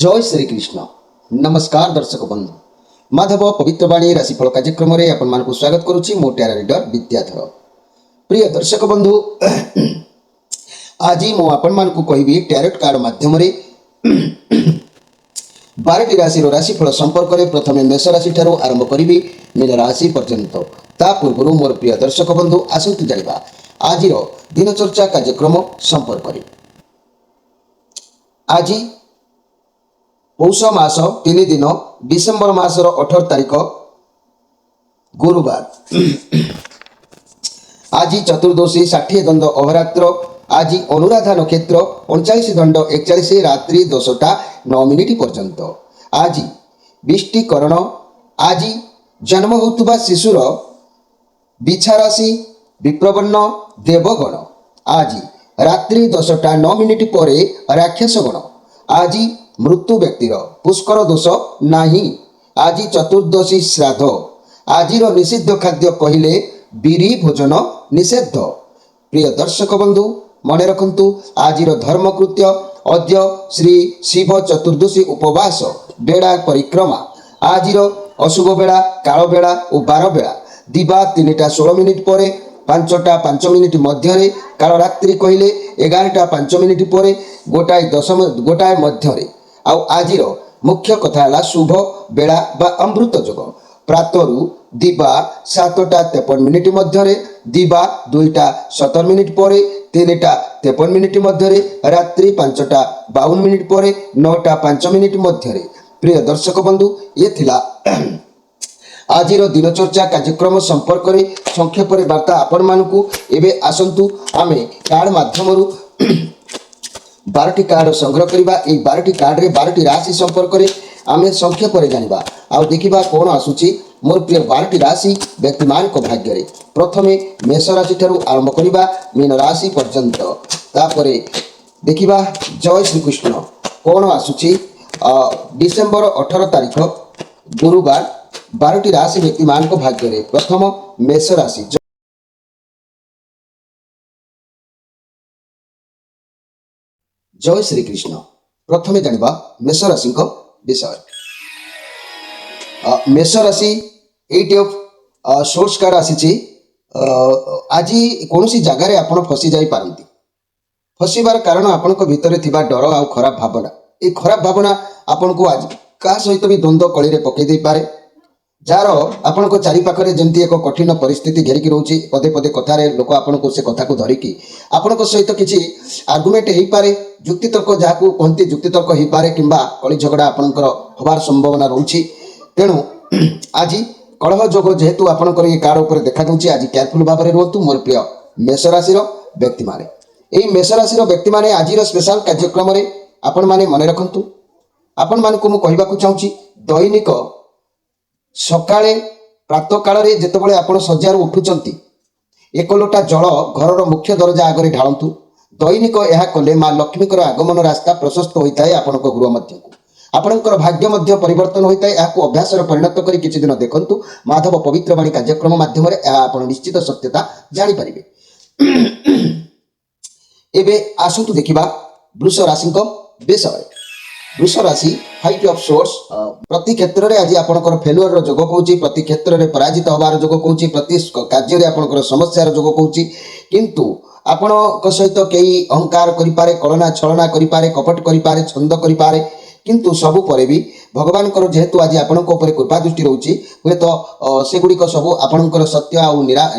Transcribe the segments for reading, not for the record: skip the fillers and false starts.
जय श्री कृष्ण। नमस्कार दर्शक बंधु, माधव पवित्रवाणी राशिफल कार्यक्रम में आपको स्वागत करुच्ची। मो ट्यारा रीडर विद्याधर। प्रिय दर्शक बंधु, आज मुझे कहबी टैरोट कार्ड माध्यम 12टी राशि राशिफल संपर्क में प्रथम मेष राशि ठारू आरंभ करी मीन राशि पर्यंत। ता पूर्व मोर प्रिय दर्शक बंधु आसतु जानिबा आज दिनचर्चा कार्यक्रम संपर्क में। आज पौष मास 3 दिन डिसेम्बर मासर 18 तारिख गुरुवार। आज चतुर्दशी 60 दंड अहोरात्र। आज अनुराधा नक्षत्र 39 दंड 41 रात्रि 10:09 पर्यंत। आज विष्टिकरण। आज जन्म होता शिशुर बिछा राशि विप्रवर्ण देवगण। आज रात्रि 10:09 पर राक्षस गण। आज मृत्यु व्यक्तिर पुष्कर दोष नाही। आज चतुर्दशी श्राद्ध। आज निषिद्ध खाद्य कहले बिरी भोजन निषेध। प्रिय दर्शक बंधु मन रखु आज धर्मकृत्य अद्य श्री शिव चतुर्दशी उपवास बेड़ा परिक्रमा। आज अशुभ बेड़ा काल बेड़ा और 12 बेड़ा दिवा 3:16 पर 5:05 मध्य काल रात्रि कहले 11:05 पर 1:10 मध्य। आज मुख्य कथा है शुभ बेड़ा बा अमृत जोग। प्रातरु दिवा 7:53 मध्य, दिवा 2:17 पर 3:53 मध्य, रात्रि 5:52 पर 9:05 मध्य। प्रिय दर्शक बंधु ये थिला आज दिनचर्चा कार्यक्रम संपर्क में संक्षेप वार्ता आपण मानकु। एबे आसंतु आमे कार्ड माध्यम 12टी कार्ड संग्रह करवा। 12टी कार्ड रे 12टी राशि संपर्क में आमे संक्षेप जानिबा आ देखिबा कोन आसुची। मोर प्रिय 12टी राशि व्यक्तिमान को भाग्य रे प्रथमे मेष राशि ठारू आरंभ करवा मीन राशि पर्यंत। तापरे देखिबा जय श्री कृष्ण कोन आसुची। डिसेम्बर 18 तारिख गुरुवार 12टी राशि व्यक्तिमान को भाग्य रे प्रथम मेष राशि। जय श्री कृष्ण। प्रथमे जानिबा मेष राशि विषय। मेष राशि 8 ऑफ सोर्स कार्ड आसी। आज कौन सी जगार आप फसी जाई पारंती। फसबार कारण आपण भितर थिबा डर आ खराब भावना। ये खराब भावना आपण को आज क्या सहित भी द्वंद्व कली में पकई दे पारे। जार आपण चारिपाखे जमती एक कठिन परिस्थिति घेरिकी रोचे। पदे पदे कथार लोक आपको से कथा को धरिकी आपण सहित किसी आर्गुमेंट हो पारे। जुक्तितर्क जहाँ कहते जुक्तितर्क हो पारे कि कली झगड़ा आपंकर हबार संभावना रोचे। तेणु आज कलह जोग जेहेतु आपंकर ये कार्ड उपर देखा दूसरी आज केयरफुल भाव में रुहतु। मोर प्रिय मेष राशि व्यक्ति माने यही मेष राशि व्यक्ति माने आज स्पेशल कार्यक्रम में आपण माने मन रखु। आपण मानकु मु कहबाकू चाहूँगी दैनिक सकाळे प्रातः काल जितेबाला आप शज्जार उठुंट 1 लोटा जल घर मुख्य दरजा आगे ढालतु। दैनिक यह कले माँ लक्ष्मी आगमन रास्ता प्रशस्त होता है। आपण गृह मध्य आपणकर भाग्य मध्य परिवर्तन होता है। यह अभ्यास परिणत कर किसी दिन देखु। माधव पवित्रवाणी कार्यक्रम माध्यम आप निश्चित सत्यता जापर। एबे आसतु देखा वृष राशि विषय। वृष राशि 5 ऑफ सोर्स। प्रति क्षेत्र में आज आपंकर फेलुअर जोग कौची, प्रति क्षेत्र में पराजित हबार जोग कौची, प्रति कार्य आपंकर समस्यार जोग कौची। किंतु आपण सहित कई अहंकार करिपारे, कलना छलना करिपारे, कपट करिपारे, छंद करिपारे। किंतु सबु परे भी भगवान जेहेतु आज आपण कृपा दृष्टि रोचे हे तो सेगुड़िक सबू आपणकर सत्य आ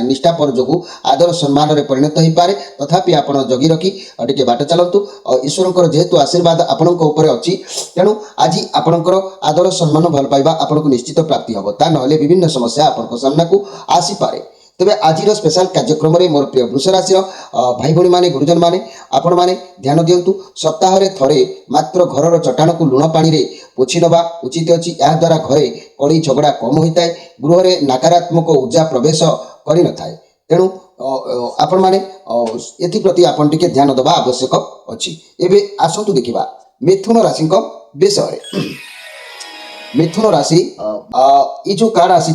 निष्ठापर जो आदर सम्मान में परिणत हो पारे। तथापि आप जगी रखी टे बाट चलतु। ईश्वर जेहेतु आशीर्वाद आपण अच्छी तेणु आज आपणकर आदर सम्मान भल पाइबा आपको निश्चित प्राप्ति हम। ता ना विभिन्न समस्या आपण सामना को आसीपे। तेरे आज स्पेशल कार्यक्रम में मोर प्रिय वृष राशि भाई भौणी माने गुरुजन माने आपण माने ध्यान दिंतु। सप्ताह थरे मात्र घर चट्टाण को लुण पानी रे पोछि नवा उचित अच्छी। या द्वारा घरे कली झगड़ा कम होता है। गृह रे नकारात्मक ऊर्जा प्रवेश कर न थाए। तेणु आपण माने एप्रति आपण टिके ध्यान देवा आवश्यक अच्छी। एबे आसतु देखिबा मिथुन राशि विषय। मिथुन राशि ये जो कार्ड आसी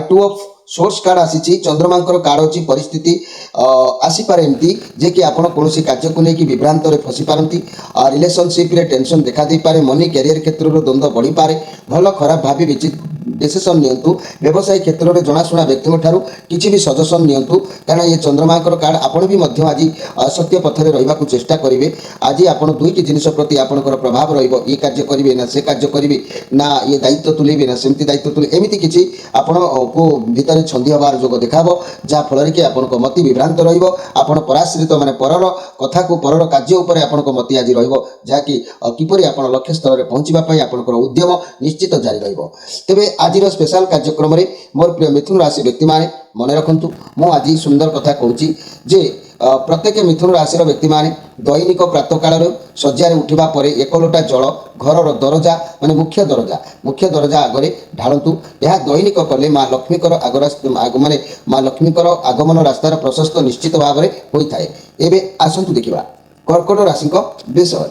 2 ऑफ सोर्स कार्ड आसी चंद्रमांकर कार्ड अच्छी परिस्थिति आसीपे एमती जे कि आप कौन कार्य को लेकिन विभ्रांत फसी पारती रिलेशनशिप रे टेंशन देखा दे पारे मनी कैरियर क्षेत्र में द्वंद्व बढ़ी पारे भल खराब भावी डिसीजन नियंतु व्यवसाय क्षेत्र में जनाशुना व्यक्ति ठारू किसी भी सजेशन नियंतु कारण ये चंद्रमांकर कार्ड आपण भी मध्य आज सत्य पथरे रहा चेष्टा करेंगे आज आप दुईटी जिनिस प्रति आपंकर प्रभाव रही कार्य करेंगे ना से कार्य करेंगे ना ये दायित्व तुलेबे ना सेमती दायित्व तुले एमती किसी आपण को भितर छंदी हबार जोग देखा जहाँफल कि आपण मति विभ्रांत रहा पराश्रित माने परर कथा को परर कार्य उपर आपण मति आज रहाँकि किपरि आप लक्ष्य स्तर में पहुँचापी आपंकर उद्यम निश्चित जारी तेरे आज स्पेशल कार्यक्रम में मोर प्रिय मिथुन राशि व्यक्ति मैंने मन रखु मुझे सुंदर कथा कहूँ जे प्रत्येक मिथुन राशि व्यक्ति मैंने दैनिक प्रातः काल शज्यार उठा पर एक लोटा जल घर दरजा माने मुख्य दरजा आगे ढालतु यह दैनिक कले माँ लक्ष्मीकर माने माँ लक्ष्मीकर आगमन रास्तार प्रशस्त निश्चित भाव में होता है। एवं आसतु देखा कर्कट राशि विषय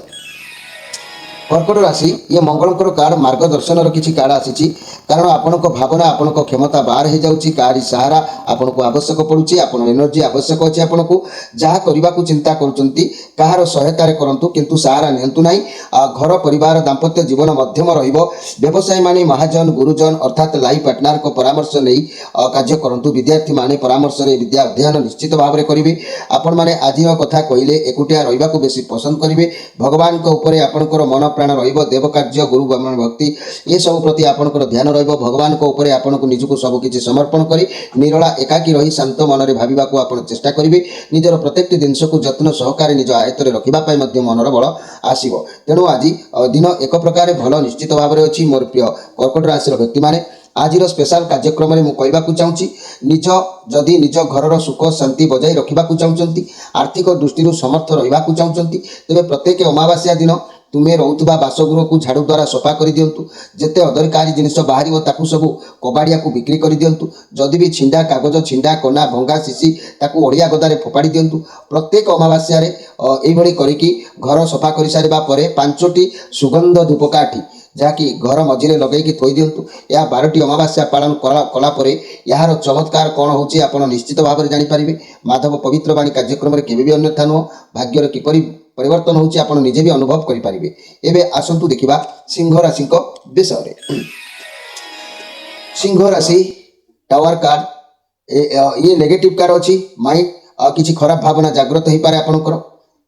कर्कट राशि ये मंगलकर कार्ड मार्गदर्शन किसी कार्ड आसी कारण आपण भावना आपण क्षमता बाहर हो जाऊँगी काहारी सहारा आपन को आवश्यक पड़ुछि आपण एनर्जी आवश्यक अच्छे आपन को जहाँ करने को चिंता करुँच कहार सहायतार करूँ किंतु सहारा नियंतु नहीं घर परिवार दाम्पत्य जीवन मध्यम व्यवसायी माने महाजन गुरुजन अर्थात लाइफ पार्टनर को परामर्श नहीं कार्य करूँ विद्यार्थी माने परामर्श विद्या अध्ययन निश्चित भाव में करेंगे आपण मैंने आज कथा कहले एकुटिया रहा बेसी पसंद करेंगे भगवान उपर आपंकर मन प्राण रेव कार्य गुरु ब्राह्मण भक्ति ये सब प्रति आपंकर ध्यान भगवान को ऊपर आपन को निजको सब किसी समर्पण करी निरला एकाकी रही शांत मन में भाविबा को आपण चेष्टा करेंगे निजर प्रत्येक जिनस को जत्न सहकारे निज आयत्त रखा मनर बल आसो तेणु आज दिन एक प्रकार भल निश्चित भाव में अच्छी मोर प्रिय कर्कट राशि व्यक्ति मैंने आज स्पेशल कार्यक्रम में मुझे चाहूँगी निज जदि निज घर सुख शांति बजाय रखा चाहते आर्थिक दृष्टि समर्थ रहा चाहते तेज प्रत्येक अमावास्या दिन तुम्हें रोथुबा बासगृह को झाड़ू द्वारा सफा कर दिंतु जिते अदरकारी जिनिस बाहर ताकू सब कबाड़िया को बिक्री कर दिंतु जदि भी छिंडा कागज छिंडा कना भंगा शिशी ताकू ओडिया गदारे फोपाड़ी दिंतु प्रत्येक अमावास्या ये करिकी घर सफा कर सारा पर 5टी सुगंध धूपकाठी जहाँकि घर मझे लगे थोई दिंतु या 12टी अमावास्या पालन कलापर यार चमत्कार कौन होची आपण निश्चित भाव में जानीपारे माधव पवित्र वाणी कार्यक्रम में केवे भी अन्यथा नुह भाग्यर किपरि परिवर्तन होची आपण निजे भी अनुभव करें। एवं आसतु देखा सिंह राशि विषय सिंह राशि टावर कार्ड ये नेगेटिव कार्ड अच्छी माइंड किसी खराब भावना जागृत हो पारे आपंकर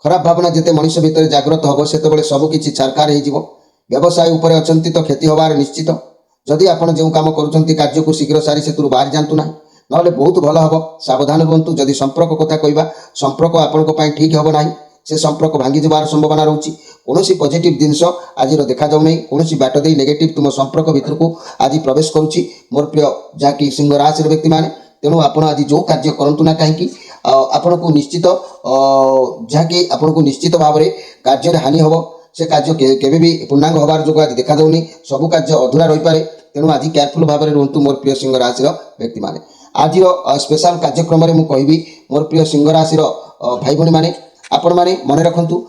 खराब भावना जिते मनुष्य भितर जागृत हम से सबकि छारखार हो व्यवसाय उपर अचंती तो क्षति हबार निश्चित जदि आप जो कम कर कार्य को शीघ्र सारी से बाहर जातु ना ना बहुत भल हम सावधान रुहतु जदि संपर्क कथा कहवा संपर्क आपण ठीक हम ना से संपर्क भांगी जबार संभावना रोची कौन पॉजिटिव जिनस आज देखा जाऊ नहीं कौन बाट दे नेगेटिव तुम संपर्क भीतर को आज प्रवेश करुच्ची मोर प्रिय जहाँकि सिंह राशि व्यक्ति मैंने तेणु आप आज जो कार्य करूँ ना कहीं आपण को निश्चित जहाँकि आपण को निश्चित भाव में कार्य हानि हम से कार्य केवे भी पूर्णांग हबार जो आज देखा जाऊनी सबू कार्य अधूरा रही पारे तेणु आज केयरफुल भाव में रुहतु मोर प्रिय सिंह राशि व्यक्ति मैंने आज स्पेशल कार्यक्रम में मुझे मोर प्रिय सिंह राशि भाई भणी मैंने आपण मैंने मन रखु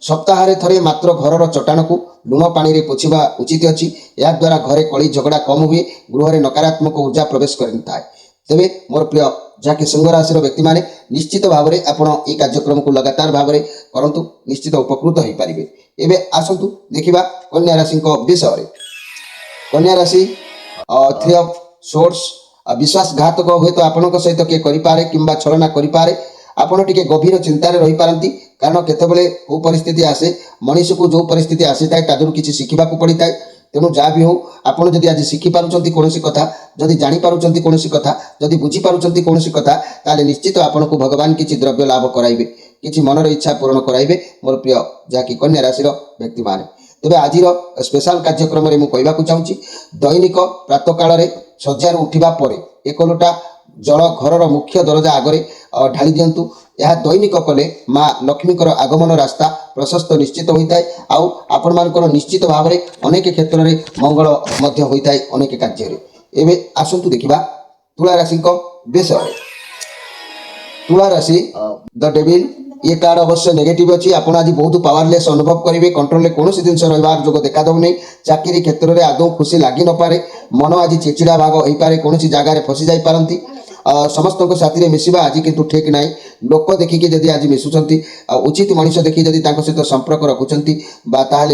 सप्ताह थे मात्र घर चट्टाण को लुण पानी रे पोछिबा उचित अच्छी या द्वारा घरे कली झगड़ा कम हुए गृह नकारात्मक ऊर्जा प्रवेश करता है तेरे मोर प्रिय जहाँकि सिंह राशि व्यक्ति मैंने निश्चित भाव में आपण ये कार्यक्रम को लगातार भाव में करंतु निश्चित उपकृत हो पारे। एवं आसतु देखा कन्या राशि विषय कन्या राशि 3 ऑफ सोर्स विश्वासघातक हुए तो आपण सहित किए करें कि छलना करें आपण टिके गभीर चिंतार रही पारती कारण केतबेले को परिस्थिति आसे मनीष को जो परिस्थिति आसी थाए तादुर किछि शिखिबा को पड़ी थाए तेणु जहाँ भी हो आपण जदि आज शिखि पारुचंती कोनोसी कथा जदि जानि पारुचंती कोनोसी कथा जदि बुझी पारुचंती कोनोसी कथा ताले निश्चित आपण को भगवान किछि द्रव्य लाभ कराइबे किछि मनर इच्छा पूर्ण कराइबे मोर प्रिय जहाँकि कन्या राशि व्यक्ति माने तेबे आज स्पेशल कार्यक्रम में मुझे कहवाक चाहूँगी दैनिक प्रातः काल शज्यार उठा पर 1 लोटा जल घर मुख्य दरजा आगे ढाली दिंतु यह दैनिक कले माँ लक्ष्मीकर आगमन रास्ता प्रशस्त निश्चित होता है आउ आपण मानकर निश्चित भाव में अनेक क्षेत्र में मंगल होता है अनेक कार्य एवं आसतु देखा तुला राशि विषय तुला राशि द डेविल ये कार्ड अवश्य नेगेटिव अच्छी आपड़ आज बहुत पावरलेस अनुभव करेंगे कंट्रोल कौन जिन रहा जो देखा दौनी चाकरी क्षेत्र में आदौ खुशी लगी न पारे मन आज चिड़चिड़ा भाग हो पारे कौन जगार फसी जापारती समस्त साथी मिसवा आज किंतु ठीक ना लोक देखिकी जदि आज मिशुंट उचित मनीष देखिए जदि सहित संपर्क रखुंट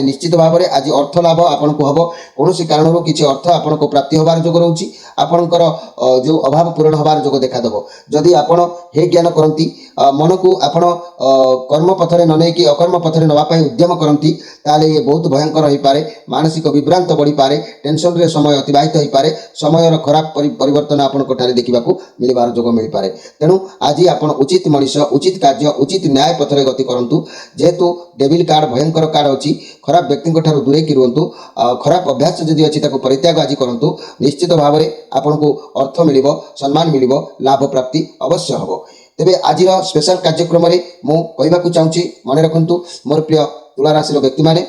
निश्चित भाव में आज अर्थ लाभ आपन को हम कौन कारण किसी अर्थ आपन को प्राप्ति होबार जोग रोचे आपणकर जो अभाव पूरण होबार जोग देखादेव जदि आपड़ हे ज्ञान करती मन को आपण कर्म पथरे न नहीं कि अकर्म पथरे नापी उद्यम करती ताले ये बहुत भयंकर हो पारे मानसिक विभ्रांत बढ़ी पारे टेंशन रे समय अतिबाहित हो पारे समय खराब परिवर्तन आपन देखा मिलबार जोग मिल पारे तेणु आज आप उचित मनीष उचित कार्य उचित न्याय पथरे गति करूँ जेहेतु डेविल कार्ड भयंकर कार्ड अच्छी खराब व्यक्ति दूरे की रुहतु खराब अभ्यास जदि अच्छी परित्याग आज करूँ निश्चित भाव में आपन को अर्थ मिल सम्मान मिल लाभ प्राप्ति अवश्य हम तेरे आज स्पेशल कार्यक्रम में मुझे चाहूँगी मन रखु मोर प्रिय तुला राशि व्यक्ति मैंने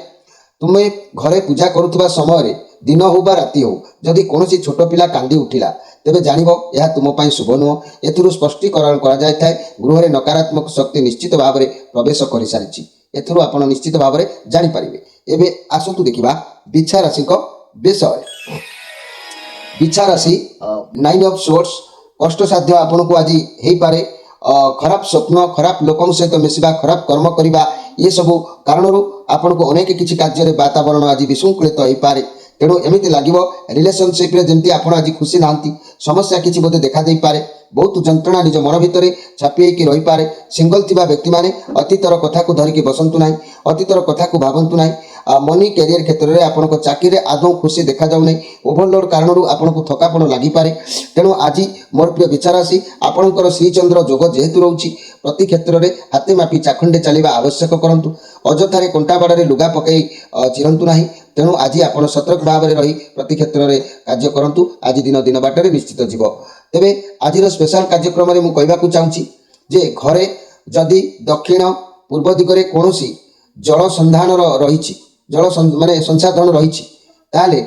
तुम्हें घरे पूजा करुवा समय दिन हो बा राति हो जदि कौन छोट पिला कांदी उठिला तेबे जानिबो यह तुम शुभ नुह एथुरु स्पष्टीकरण करा जाय थाए गृह रे नकारात्मक शक्ति निश्चित भाव में प्रवेश कर सारी एथुरु आपण निश्चित भाव में जानि पारिबे एबे आसंतु देखिबा बिच्छा राशि को विषय बिच्छा राशि 9 ऑफ सोर्ट्स कष्ट साध्य आपन को आज हेई पारे खराब स्वप्न खराब लोकों सहित मिसवा खराब कर्म करवा ये सब कारण आपन को अनेक किसी कार्य वातावरण आज विशृंखलित हो पारे तेणु एमती लगे रिलेशनशिप जमी आप आज खुशी नहांती समस्या किसी बोधे देखा दे पारे बहुत जंत्रणा निज मन भितर छापी होकर रही पारे सिंगल थिबा व्यक्ति माने अतीतर कथा को धरिकी बसंतु ना अतीतर कथा को भावंतु ना मनी कैरियर क्षेत्र में आपन चाकरी आदौ खुशी देखा जाऊ नहीं ओभरलोड कारण आपन को थकापण लगी पारे तेणु आज मोर प्रिय विचार आसी आपणकर श्रीचंद्र जोग जेहेतु रोची प्रति क्षेत्र में हाथे मापी चाखंडे चलवा आवश्यक करंतु अजथारे कंटा बाड़े लुगा पकई चिरंतु नाही तेणु आज आप सतर्क भाव में रही प्रति क्षेत्र में कार्य करूँ आज दिन दिन बाटर निश्चित जीव तेरे आज स्पेशल कार्यक्रम में मुझे चाहूँगी जे घरे जदि दक्षिण पूर्व दिगरे कौन जल संधान रही जल माने संसाधन रही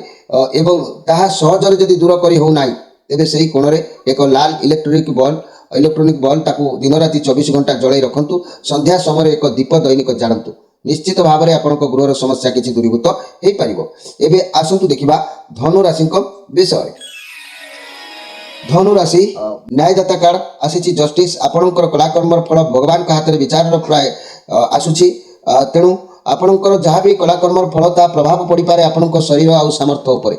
एवं ताहा सहजरे जदि दूर करी हो नाही तेबे सेही कोण रे एक लाल इलेक्ट्रोनिक बल्ब ताकू दिन राति 24 घंटा जलाई रखंतु संध्या समय एक दीप दैनिक जाणंतु निश्चित भाव में आपन गृहर समस्या किसी दूरीभूत हो पारिबो एबे आसंतु देखिबा धनु राशि विषय धनु राशि न्यायदाता कार्ड आसी जस्टिस आपणकर कलाकर्मर फल भगवान का हाथ में विचार प्राय आसुची तेणु आपणकर जहाँ भी कलाकर्मर फल ता प्रभाव पड़ पारे आपणकर शरीर आउ सामर्थ्य उपर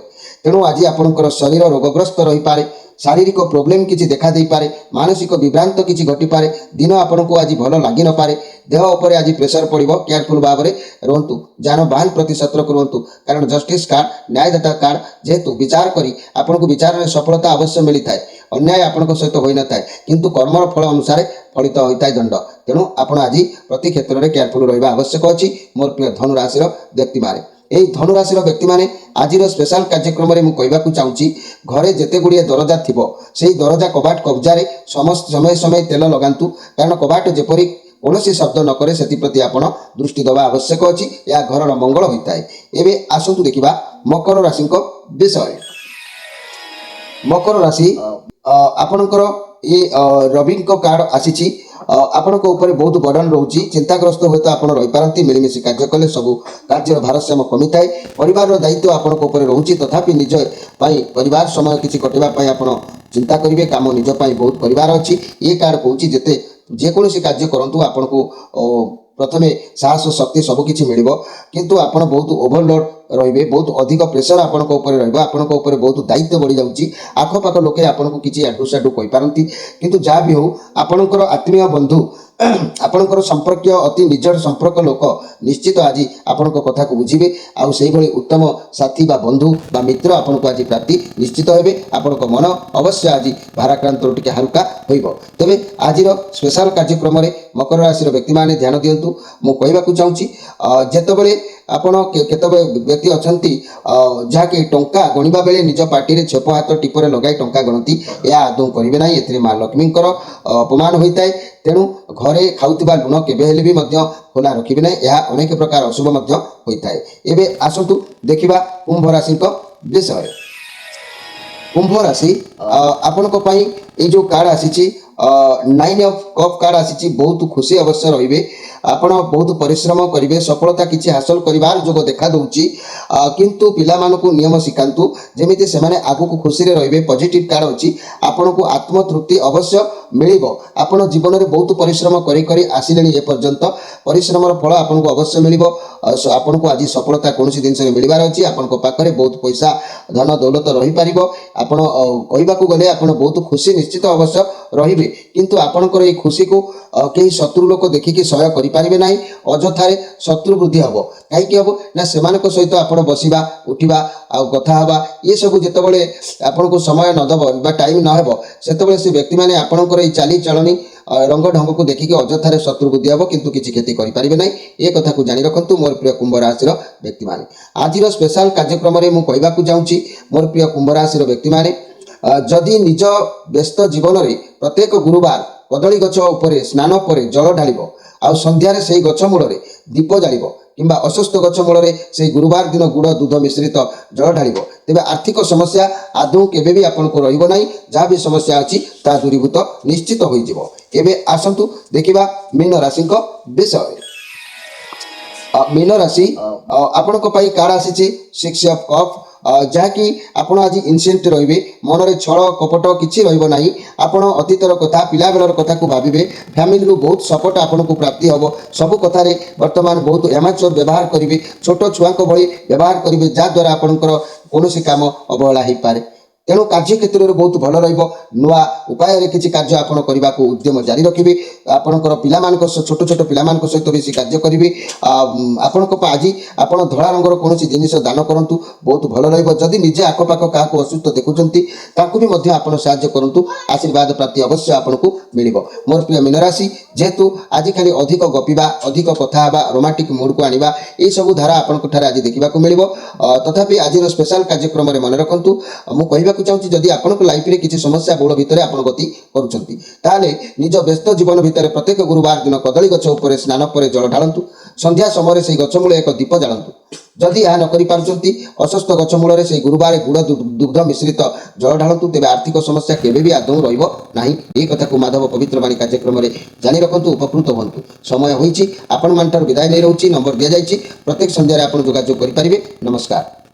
तेणु आज आपणकर शरीर रोगग्रस्त रही पारे शारीरिक प्रोब्लेम किसी देखा दे पारे मानसिक विभ्रांत किसी घटी पारे दिन आपन को आज भल लगी न पारे देह उपर आज प्रेसर पड़ो केयरफुल भाव में रुहतु जानवाहन प्रति सतर्क रुहतु कारण जस्टिस कार्ड न्यायदाता कार्ड जेहेतु विचार करी आपन को विचार में सफलता अवश्य मिली थाए अन्याय आपन सहित हो न था किंतु कर्मर फल अनुसार फलित होता है दंड तेणु आपड़ आज प्रति क्षेत्र में केयरफुल रहा आवश्यक अच्छी मोर प्रिय धनु राशि व्यक्ति माने यही धनुराशि व्यक्ति मैंने आज स्पेशल कार्यक्रम में मुझे चाहूँगी घरे जिते गुड़िए दरजा थी से दरजा कबाट कब्जारे समस्त समय समय तेल लगातु कारण कबाट जेपरी कौन शब्द न करे से प्रति आप दृष्टि देवा आवश्यक अच्छी या घर मंगल होता है एवं आसतु देखा मकर राशि विषय मकर राशि आपणकर ये रवि कार्ड आसी आपण ऊपर बहुत बर्डन रोचे चिंताग्रस्त हुए तो आप रहीपारती मिलमिशी कार्य कले सब कार्य भारसाम्य कमी थाए परिवार दायित्व आपण रोचे तथापि निज परिवार समय किसी कटापी आप चिंता करेंगे कम निजपाई बहुत परिवार अच्छी ये कार्ड कौच जिते जेकोसी कार्य करूँ आपन को प्रथमे साहस शक्ति सबकि मिल किंतु आप बहुत ओभरलोड रे बहुत अधिक प्रेसर आपण बहुत दायित्व बढ़ी जाऊँगी आखपाख लोके आपन को किसी आडू साडू कहीपारती किंतु जहाँ भी हो आपणकर आत्मीय बंधु आपणकर संपर्क अति निजर संपर्क लोक निश्चित आज आपण कथा को बुझे आउ से भली उत्तम साथी बा बंधु बा मित्र आपण को आज प्राप्ति निश्चित होबे आपण मन अवश्य आज भाराक्रांत टिके हारुका होइबो तेबे आज स्पेशल कार्यक्रम में मकर राशि व्यक्ति माने ध्यान दियंतु मु कहबाकू चाहूँगी जेतेबेले आपण केतबे व्यक्ति अछंती जहाँकि टंका गणिबा बेले निज पार्टी छेप हाथ टिपर लगाई टंका गणती या आदौ करेंगे ना ए माँ लक्ष्मी अपमान होता है तेणु घरे खाऊा लुण केबेले भी खोला रखिबे ना यह अनेक प्रकार अशुभ होता है एवं आसतु देखा कुंभ राशि विषय कुंभ राशि आपण जो कार्ड आसी नाइन ऑफ कप कार्ड आसी बहुत खुशी अवश्य रहिबे आपण बहुत परिश्रम करेंगे सफलता किसी हासिल कर जोग देखा दूची किंतु पिला मानकु नियम शिखातु जमी से आगु खुशी रे पॉजिटिव कार्ड अच्छी आपण को आत्मतृप्ति अवश्य मिल आपण जीवन में बहुत परिश्रम करी आसिले ए पर्यंत परिश्रम फल आपन को अवश्य मिल आपन को आज सफलता कौन जिनस मिलबार अच्छी आपण पाखे बहुत पैसा धन दौलत रही पार आपण कहवाक गले आप बहुत खुशी निश्चित अवश्य रे किंतु आपणकर ये खुशी को कई शत्रु लोक देखिकी सह्य करें ना अजथार शत्रु वृद्धि हम कहीं हम ना से सहित आप बसवा उठा कथा हवा ये सब जिते आपन को समय नदब टाइम नहब से से व्यक्ति मैंने आपणकर ये चाली चलनी रंग ढंग को देखिकी अजथार शत्रु बुद्धि हम किंतु किसी क्षति करें ना ये कथा को जानी रखु मोर प्रिय कुंभ राशि व्यक्ति मैंने आज स्पेशल कार्यक्रम में मुझे कहवाक चाहूँगी मोर प्रिय कुंभ राशि व्यक्ति मैंने जदि निज व्यस्त जीवन में प्रत्येक गुरुवार कदली गछ उपरे स्नान पर जल ढाल आ संध्यारे से गछ मूल दीप जाल किंबा अस्वस्थ गछ मूल से गुरुवार दिन गुड़ दूध मिश्रित जल ढाल तेज आर्थिक समस्या आदौ केबे भी आपन को रहिबो नाही जहाँ भी समस्या अच्छी ता दूरीभूत निश्चित हो जिवो। एबे आसंतु देखिबा मीन राशि विषय। मीन राशि आपण को पाई कार्ड आसी 6 ऑफ कप जहाँकि आपड़ आज इनसेंट रे मन में छल कपट किसी रही आपड़ अतीतर कथा पिला बेलर कथा को भावे फैमिली बहुत सपोर्ट आपन को प्राप्ति हम सबु कथार वर्तमान बहुत एमाच्योर व्यवहार करेंगे छोट छुआ भली व्यवहार करेंगे जहाद्वारा आपंकर कौन काम अवहेला हो पाए तेणु कार्य क्षेत्र में बहुत भल नुआ उपाय किसी कार्य आपड़ करने को उद्यम जारी रखिए आपंकर पिला छोट छोट पिला सहित बेसी कार्य करेंगे आपण आज आप धला रंगर कौन जिनिस दान करूँ बहुत भल रदि निजे आखपाख क्या असुस्थ देखुं भी आप साहाय्य करूँ आशीर्वाद प्राप्ति अवश्य आपन को मिल। मोर प्रिय मीन राशि जेहेतु आज खाली अधिक गपिबा अधिक कथा रोमांटिक मूड को आनिबा ये सब धारा आपन आज देखा मिल तथापि आज स्पेशल कार्यक्रम में मन रखु मुझे चाहूँगी जदि आपन लाइफ में किसी समस्या बहुल भितर आप गति करुँचे निज व्यस्त जीवन भितर प्रत्येक गुरुवार दिन कदली गछ उपर स्नान पर जल ढालतु संध्या समय से गछ मूल एक दीप जालतु जदि यह नक अस्वस्थ गछ मूल से गुरुवार गुड़ दुग्ध मिश्रित जल ढालतु तेज आर्थिक समस्या केवे भी आदौ रहा ये कथा को माधव पवित्रवाणी कार्यक्रम में जानी रखु उपकृत हूँ। समय होती आपण मान विदाय नहीं रोचे नंबर दि जाए प्रत्येक संध्यार आप जोगाजोग करेंगे। नमस्कार।